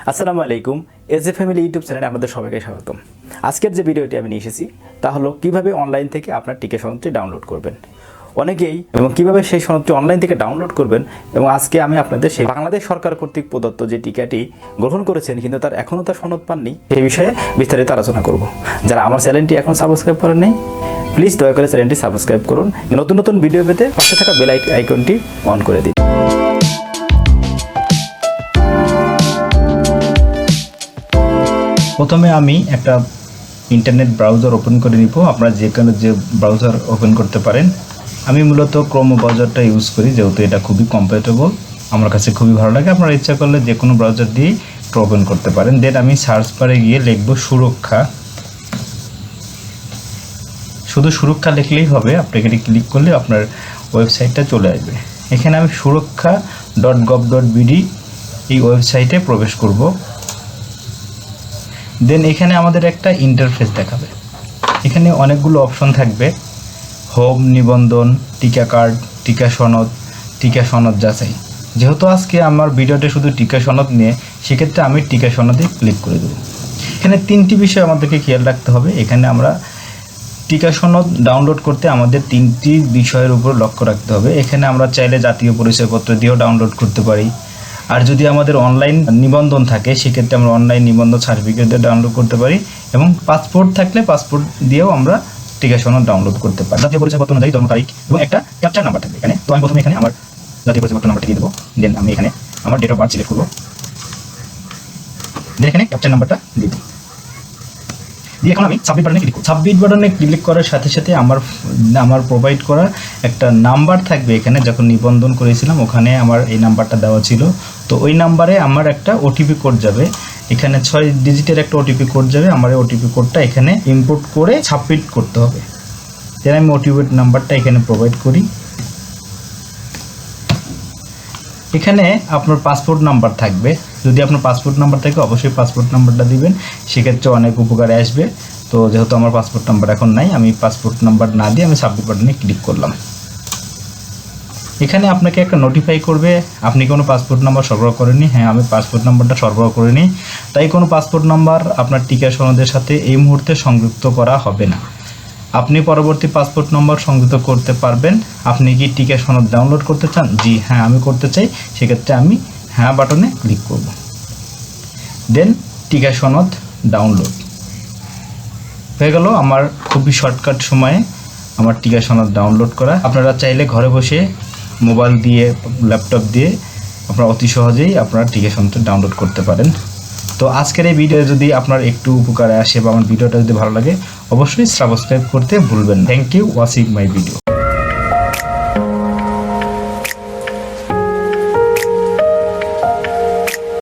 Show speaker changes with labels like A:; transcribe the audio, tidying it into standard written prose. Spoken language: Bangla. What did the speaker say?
A: আসসালামু আলাইকুম। এজ এ ফ্যামিলি ইউটিউব চ্যানেলে আপনাদের সবাইকে স্বাগতম। আজকের যে ভিডিওটি আমি নিয়ে এসেছি তা হলো কীভাবে অনলাইন থেকে আপনার টিকা সনদটি ডাউনলোড করবেন। অনেকেই এবং কীভাবে সেই সনদটি অনলাইন থেকে ডাউনলোড করবেন এবং আজকে আমি আপনাদের সেই বাংলাদেশ সরকার কর্তৃক প্রদত্ত যে টিকাটি গ্রহণ করেছেন কিন্তু তার এখনও তার সনদ পাননি সেই বিষয়ে বিস্তারিত আলোচনা করব। যারা আমার চ্যানেলটি এখন সাবস্ক্রাইব করেন নাই প্লিজ দয়া করে চ্যানেলটি সাবস্ক্রাইব করুন। নতুন নতুন ভিডিও পেতে পাশে থাকা বেল আইকনটি অন করে দিন। প্রথমে আমি একটা ইন্টারনেট ব্রাউজার ওপেন করে নিব। আপনারা যে কোনো যে ব্রাউজার ওপেন করতে পারেন। আমি মূলত ক্রোম ব্রাউজারটা ইউজ করি যেহেতু এটা খুবই কম্প্যাটেবল, আমার কাছে খুবই ভালো লাগে। আপনারা ইচ্ছা করলে যে কোনো ব্রাউজার দিয়ে ওপেন করতে পারেন। দেন আমি সার্চ বারে গিয়ে লিখব সুরক্ষা। শুধু সুরক্ষা লিখলেই হবে, আপনি এখানে ক্লিক করলে আপনার ওয়েবসাইটটা চলে আসবে। এখানে আমি surokka.govt.bd এই ওয়েবসাইটে প্রবেশ করব। দেন এখানে আমাদের একটা ইন্টারফেস দেখাবে। এখানে অনেকগুলো অপশন থাকবে, হোম, নিবন্ধন, টিকা কার্ড, টিকা সনদ যাচাই। যেহেতু আজকে আমার ভিডিওটা শুধু টিকা সনদ নিয়ে, সেক্ষেত্রে আমি টিকা সনদে ক্লিক করে দেবো। এখানে তিনটি বিষয় আমাদেরকে খেয়াল রাখতে হবে। এখানে আমরা টিকা সনদ ডাউনলোড করতে আমাদের তিনটি বিষয়ের উপর লক্ষ্য রাখতে হবে। এখানে আমরা চাইলে জাতীয় পরিচয়পত্র দিয়েও ডাউনলোড করতে পারি, আর যদি আমাদের অনলাইন নিবন্ধন থাকে সেক্ষেত্রে আমরা অনলাইন নিবন্ধন সার্টিফিকেট দিয়ে ডাউনলোড করতে পারি, এবং পাসপোর্ট থাকলে পাসপোর্ট দিয়েও আমরা টিকা সনদ ডাউনলোড করতে পারি। জাতীয় পরিচয়পত্র অনুযায়ী জন্ম তারিখ এবং একটা ক্যাপচার নাম্বার থাকবে এখানে। তো আমি প্রথমে এখানে আমার জাতীয় পরিচয়পত্র নাম্বারটা দিয়ে দেবো। দেন আমি এখানে আমার ডেট অফ বার্থ সিলেক্ট করবো। দেন এখানে ক্যাপচার নাম্বারটা দিয়ে দিই। দিয়ে এখন আমি সাবমিট বাটনে ক্লিক করব। সাবমিট বাটনে ক্লিক করার সাথে সাথে আমার প্রোভাইড করা একটা নাম্বার থাকবে। এখানে যখন নিবন্ধন করেছিলাম ওখানে আমার এই নাম্বারটা দেওয়া ছিল। তো ওই নাম্বারে আমার একটা ওটিপি কোড যাবে। এখানে 6 ডিজিটের একটা ওটিপি কোড যাবে। আমার এই ওটিপি কোডটা এখানে ইনপুট করে সাবমিট করতে হবে। দেন আমি ওটিপি নাম্বারটা এখানে প্রোভাইড করি। এখানে আপনার পাসপোর্ট নাম্বার থাকবে। যদি আপনার পাসপোর্ট নাম্বার থাকে অবশ্যই পাসপোর্ট নাম্বারটা দিবেন, সেক্ষেত্রে অনেক উপকারে আসবে। তো যেহেতু আমার পাসপোর্ট নাম্বার এখন নাই, আমি পাসপোর্ট নাম্বার না দিয়ে আমি সাবমিট বাটনে ক্লিক করলাম। এখানে আপনাকে একটা নোটিফাই করবে আপনি কোনো পাসপোর্ট নাম্বার সরবরাহ করেননি। হ্যাঁ, আমি পাসপোর্ট নাম্বারটা সরবরাহ করিনি, তাই কোনো পাসপোর্ট নাম্বার আপনার টিকা সনদের সাথে এই মুহূর্তে সংযুক্ত করা হবে না। আপনি পরবর্তী পাসপোর্ট নম্বর সংযুক্ত করতে পারবেন। আপনি কি টিকা সনদ ডাউনলোড করতে চান? জি হ্যাঁ, আমি করতে চাই। সেক্ষেত্রে আমি হ্যাঁ বাটনে ক্লিক করব। দেন টিকা সনদ ডাউনলোড হয়ে গেল। আমার খুবই শর্টকাট সময়ে আমার টিকা সনদ ডাউনলোড করা। আপনারা চাইলে ঘরে বসে মোবাইল দিয়ে, ল্যাপটপ দিয়ে আপনারা অতি সহজেই আপনারা টিকা সনদটা ডাউনলোড করতে পারেন। তো আজকের এই ভিডিও যদি আপনার একটু উপকারে আসে বা আমার ভিডিওটা যদি ভালো লাগে অবশ্যই সাবস্ক্রাইব করতে ভুলবেন না। Thank you watching my video.